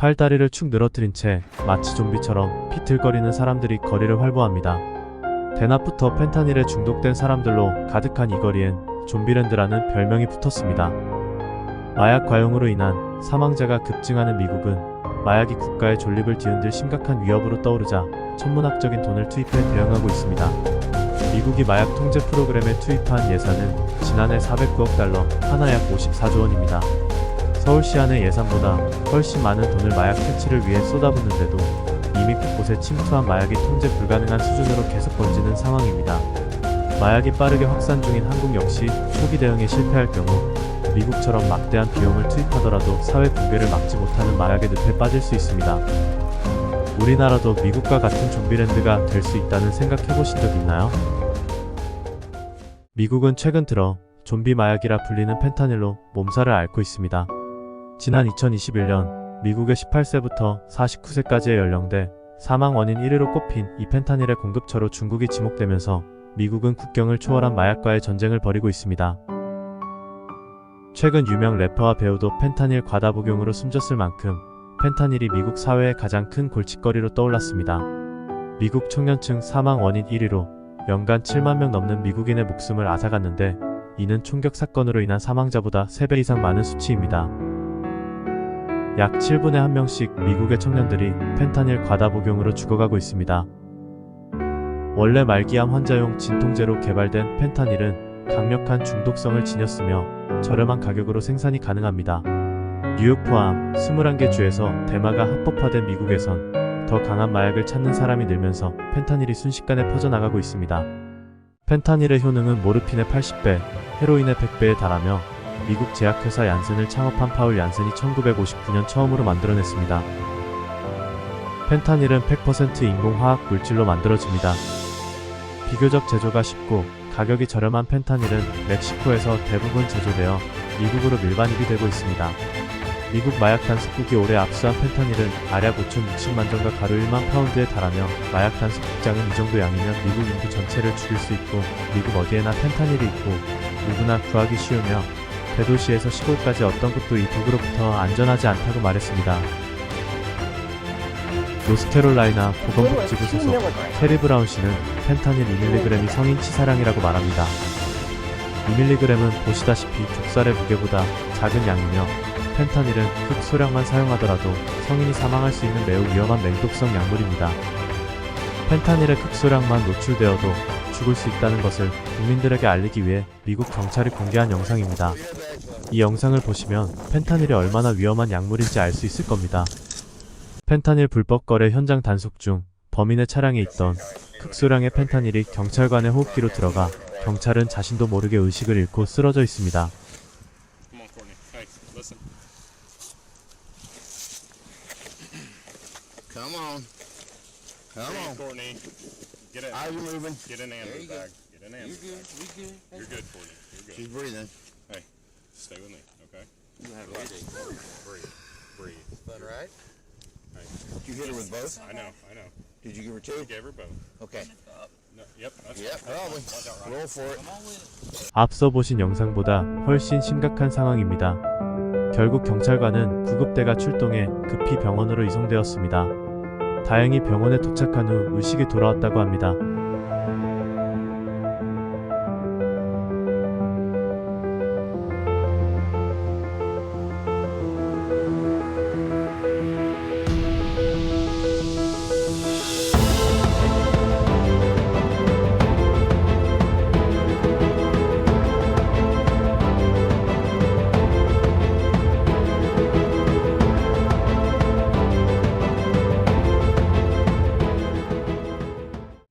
팔다리를 축 늘어뜨린 채 마치 좀비처럼 비틀거리는 사람들이 거리를 활보합니다. 대낮부터 펜타닐에 중독된 사람들로 가득한 이 거리엔 좀비랜드라는 별명이 붙었습니다. 마약 과용으로 인한 사망자가 급증하는 미국은 마약이 국가의 존립을 뒤흔들 심각한 위협으로 떠오르자 천문학적인 돈을 투입해 대응하고 있습니다. 미국이 마약 통제 프로그램에 투입한 예산은 지난해 409억 달러, 하나 약 54조 원입니다. 서울시 안의 예산보다 훨씬 많은 돈을 마약 퇴치를 위해 쏟아붓는데도 이미 곳곳에 침투한 마약이 통제 불가능한 수준으로 계속 번지는 상황입니다. 마약이 빠르게 확산 중인 한국 역시 초기 대응에 실패할 경우 미국처럼 막대한 비용을 투입하더라도 사회 붕괴를 막지 못하는 마약의 늪에 빠질 수 있습니다. 우리나라도 미국과 같은 좀비랜드가 될 수 있다는 생각해보신 적 있나요? 미국은 최근 들어 좀비 마약이라 불리는 펜타닐로 몸살을 앓고 있습니다. 지난 2021년 미국의 18세부터 49세까지의 연령대 사망 원인 1위로 꼽힌 이 펜타닐의 공급처로 중국이 지목되면서 미국은 국경을 초월한 마약과의 전쟁을 벌이고 있습니다. 최근 유명 래퍼와 배우도 펜타닐 과다 복용으로 숨졌을 만큼 펜타닐이 미국 사회의 가장 큰 골칫거리로 떠올랐습니다. 미국 청년층 사망 원인 1위로 연간 7만 명 넘는 미국인의 목숨을 앗아갔는데 이는 총격 사건으로 인한 사망자보다 3배 이상 많은 수치입니다. 약 7분에 1명씩 미국의 청년들이 펜타닐 과다 복용으로 죽어가고 있습니다. 원래 말기암 환자용 진통제로 개발된 펜타닐은 강력한 중독성을 지녔으며 저렴한 가격으로 생산이 가능합니다. 뉴욕 포함 21개 주에서 대마가 합법화된 미국에선 더 강한 마약을 찾는 사람이 늘면서 펜타닐이 순식간에 퍼져나가고 있습니다. 펜타닐의 효능은 모르핀의 80배, 헤로인의 100배에 달하며 미국 제약회사 얀센을 창업한 파울 얀센이 1959년 처음으로 만들어냈습니다. 펜타닐은 100% 인공화학 물질로 만들어집니다. 비교적 제조가 쉽고 가격이 저렴한 펜타닐은 멕시코에서 대부분 제조되어 미국으로 밀반입이 되고 있습니다. 미국 마약 단속국이 올해 압수한 펜타닐은 알약 5,600만 정과 가루 1만 파운드에 달하며 마약 단속 국장은 이 정도 양이면 미국 인구 전체를 죽일 수 있고 미국 어디에나 펜타닐이 있고 누구나 구하기 쉬우며 대도시에서 시골까지 어떤 곳도 이 독으로부터 안전하지 않다고 말했습니다. 노스캐롤라이나 보건복지부 소속 테리 브라운 씨는 펜타닐 2mg이 성인 치사량이라고 말합니다. 2mg은 보시다시피 족살의 무게보다 작은 양이며 펜타닐은 흑소량만 사용하더라도 성인이 사망할 수 있는 매우 위험한 맹독성 약물입니다. 펜타닐의 흑소량만 노출되어도 죽을 수 있다는 것을 국민들에게 알리기 위해 미국 경찰이 공개한 영상입니다. 이 영상을 보시면 펜타닐이 얼마나 위험한 약물인지 알 수 있을 겁니다. 펜타닐 불법 거래 현장 단속 중 범인의 차량에 있던 극소량의 펜타닐이 경찰관의 호흡기로 들어가 경찰은 자신도 모르게 의식을 잃고 쓰러져 있습니다. Come on. Come on. Courtney, get an Are you moving? get an There ambulance you go. bag. Get an You ambulance good? bag. We good? You're good, Courtney. You're good. She's breathing. Hey, stay with me, okay? You have a headache. Breathe. Breathe. Fun, right? Hey, Did you hit her with both? I know. I know. Did you give her two? I gave her both. Okay. No, yep. That's Yep. fine. Oh, Watch out, Ryan. roll for it. 앞서 보신 영상보다 훨씬 심각한 상황입니다. 결국 경찰관은 구급대가 출동해 급히 병원으로 이송되었습니다. 다행히 병원에 도착한 후 의식이 돌아왔다고 합니다.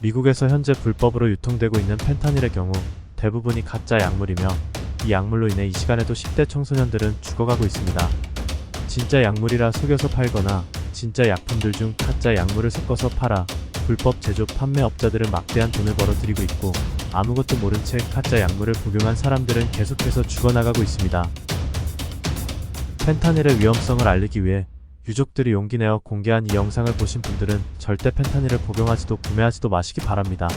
미국에서 현재 불법으로 유통되고 있는 펜타닐의 경우 대부분이 가짜 약물이며 이 약물로 인해 이 시간에도 10대 청소년들은 죽어가고 있습니다. 진짜 약물이라 속여서 팔거나 진짜 약품들 중 가짜 약물을 섞어서 팔아 불법 제조 판매업자들은 막대한 돈을 벌어들이고 있고 아무것도 모른 채 가짜 약물을 복용한 사람들은 계속해서 죽어나가고 있습니다. 펜타닐의 위험성을 알리기 위해 유족들이 용기 내어 공개한 이 영상을 보신 분들은 절대 펜타닐을 복용하지도 구매하지도 마시기 바랍니다.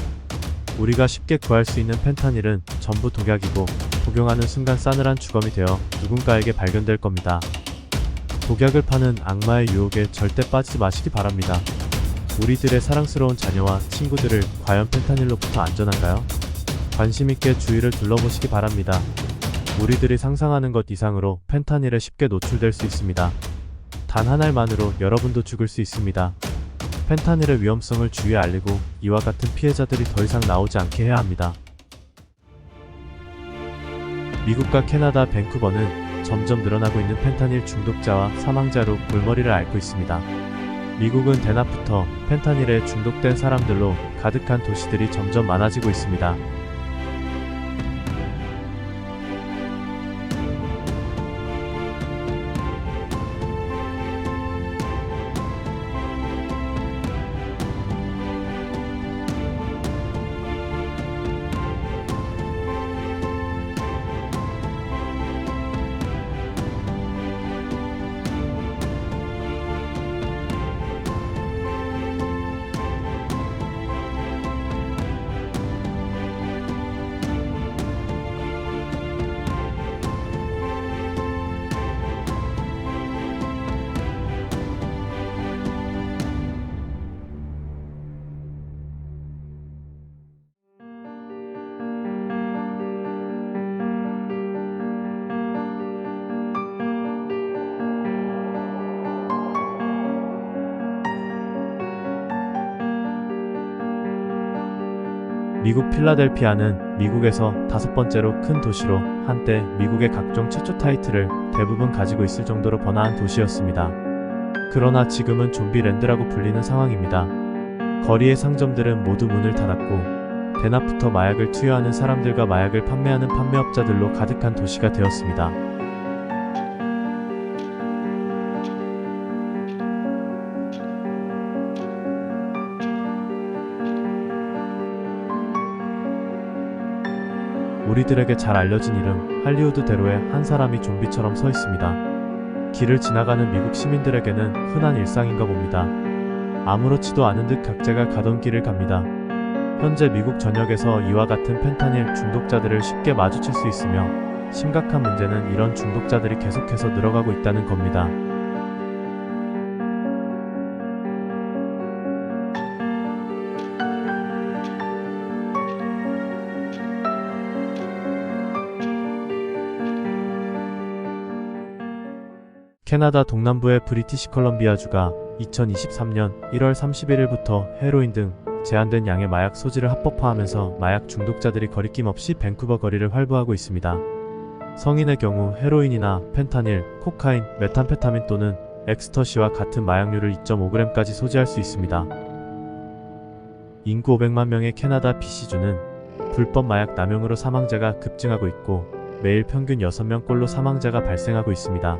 우리가 쉽게 구할 수 있는 펜타닐은 전부 독약이고 복용하는 순간 싸늘한 주검이 되어 누군가에게 발견될 겁니다. 독약을 파는 악마의 유혹에 절대 빠지지 마시기 바랍니다. 우리들의 사랑스러운 자녀와 친구들을 과연 펜타닐로부터 안전한가요? 관심있게 주위를 둘러보시기 바랍니다. 우리들이 상상하는 것 이상으로 펜타닐에 쉽게 노출될 수 있습니다. 단 한 알만으로 여러분도 죽을 수 있습니다. 펜타닐의 위험성을 주위에 알리고 이와 같은 피해자들이 더 이상 나오지 않게 해야 합니다. 미국과 캐나다 밴쿠버는 점점 늘어나고 있는 펜타닐 중독자와 사망자로 골머리를 앓고 있습니다. 미국은 대낮부터 펜타닐에 중독된 사람들로 가득한 도시들이 점점 많아지고 있습니다. 미국 필라델피아는 미국에서 5번째로 큰 도시로 한때 미국의 각종 최초 타이틀을 대부분 가지고 있을 정도로 번화한 도시였습니다. 그러나 지금은 좀비랜드라고 불리는 상황입니다. 거리의 상점들은 모두 문을 닫았고 대낮부터 마약을 투여하는 사람들과 마약을 판매하는 판매업자들로 가득한 도시가 되었습니다. 우리들에게 잘 알려진 이름 할리우드대로에 한 사람이 좀비처럼 서 있습니다. 길을 지나가는 미국 시민들에게는 흔한 일상인가 봅니다. 아무렇지도 않은 듯 각자가 가던 길을 갑니다. 현재 미국 전역에서 이와 같은 펜타닐 중독자들을 쉽게 마주칠 수 있으며 심각한 문제는 이런 중독자들이 계속해서 늘어가고 있다는 겁니다. 캐나다 동남부의 브리티시 컬럼비아주가 2023년 1월 31일부터 헤로인 등 제한된 양의 마약 소지를 합법화하면서 마약 중독자들이 거리낌 없이 밴쿠버 거리를 활보하고 있습니다. 성인의 경우 헤로인이나 펜타닐, 코카인, 메탄페타민 또는 엑스터시와 같은 마약류를 2.5g까지 소지할 수 있습니다. 인구 500만 명의 캐나다 BC주는 불법 마약 남용으로 사망자가 급증하고 있고 매일 평균 6명꼴로 사망자가 발생하고 있습니다.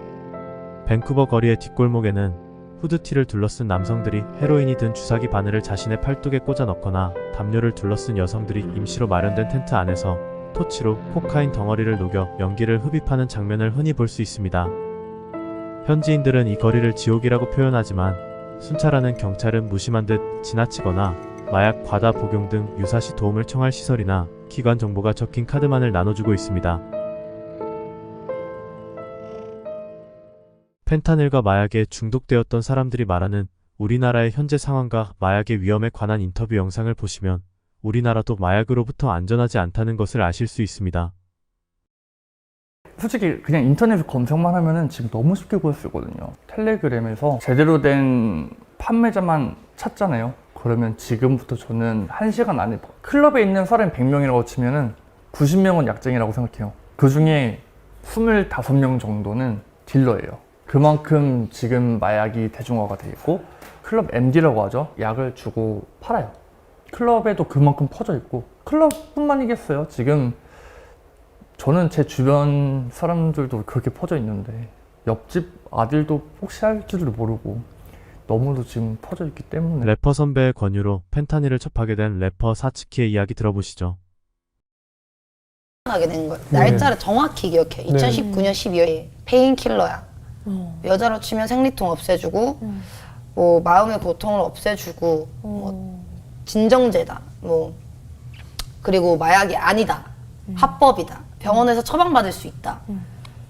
밴쿠버 거리의 뒷골목에는 후드티를 둘러쓴 남성들이 헤로인이 든 주사기 바늘을 자신의 팔뚝에 꽂아 넣거나 담요를 둘러쓴 여성들이 임시로 마련된 텐트 안에서 토치로 코카인 덩어리를 녹여 연기를 흡입하는 장면을 흔히 볼 수 있습니다. 현지인들은 이 거리를 지옥이라고 표현하지만 순찰하는 경찰은 무심한 듯 지나치거나 마약 과다 복용 등 유사시 도움을 청할 시설이나 기관 정보가 적힌 카드만을 나눠주고 있습니다. 펜타닐과 마약에 중독되었던 사람들이 말하는 우리나라의 현재 상황과 마약의 위험에 관한 인터뷰 영상을 보시면 우리나라도 마약으로부터 안전하지 않다는 것을 아실 수 있습니다. 솔직히 그냥 인터넷 검색만 하면은 지금 너무 쉽게 구할 수 있거든요. 텔레그램에서 제대로 된 판매자만 찾잖아요. 그러면 지금부터 저는 1시간 안에 클럽에 있는 사람이 100명이라고 치면은 90명은 약쟁이라고 생각해요. 그 중에 25명 정도는 딜러예요. 그만큼 지금 마약이 대중화가 되어 있고 클럽 MD라고 하죠. 약을 주고 팔아요. 클럽에도 그만큼 퍼져 있고 클럽뿐만이겠어요. 지금 저는 제 주변 사람들도 그렇게 퍼져 있는데 옆집 아들도 혹시 할지도 모르고 너무도 지금 퍼져 있기 때문에. 래퍼 선배의 권유로 펜타닐을 접하게 된 래퍼 사츠키의 이야기 들어보시죠. 하게 된 거예요. 날짜를 정확히 기억해. 2019년 12월에 페인킬러야. 여자로 치면 생리통 없애주고 뭐 마음의 고통을 없애주고 뭐 진정제다. 뭐 그리고 마약이 아니다. 합법이다. 병원에서 처방받을 수 있다.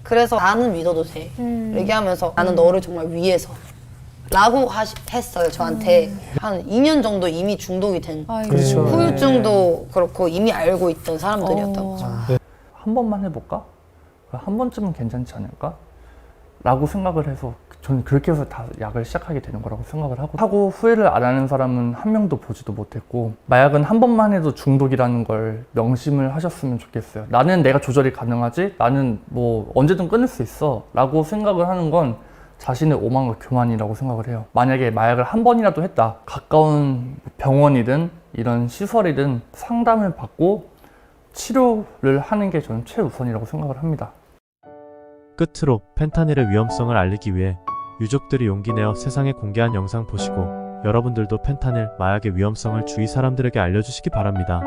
그래서 나는 믿어도 돼. 얘기하면서 나는 너를 정말 위해서. 라고 했어요, 저한테. 한 2년 정도 이미 중독이 된. 아이고. 그렇죠. 후유증도 그렇고 이미 알고 있던 사람들이었던 거죠. 한 번만 해볼까? 한 번쯤은 괜찮지 않을까? 라고 생각을 해서 저는 그렇게 해서 다 약을 시작하게 되는 거라고 생각을 하고 후회를 안 하는 사람은 한 명도 보지도 못했고 마약은 한 번만 해도 중독이라는 걸 명심을 하셨으면 좋겠어요. 나는 내가 조절이 가능하지? 나는 뭐 언제든 끊을 수 있어 라고 생각을 하는 건 자신의 오만과 교만이라고 생각을 해요. 만약에 마약을 한 번이라도 했다. 가까운 병원이든 이런 시설이든 상담을 받고 치료를 하는 게 저는 최우선이라고 생각을 합니다. 끝으로 펜타닐의 위험성을 알리기 위해 유족들이 용기 내어 세상에 공개한 영상 보시고 여러분들도 펜타닐 마약의 위험성을 주위 사람들에게 알려주시기 바랍니다.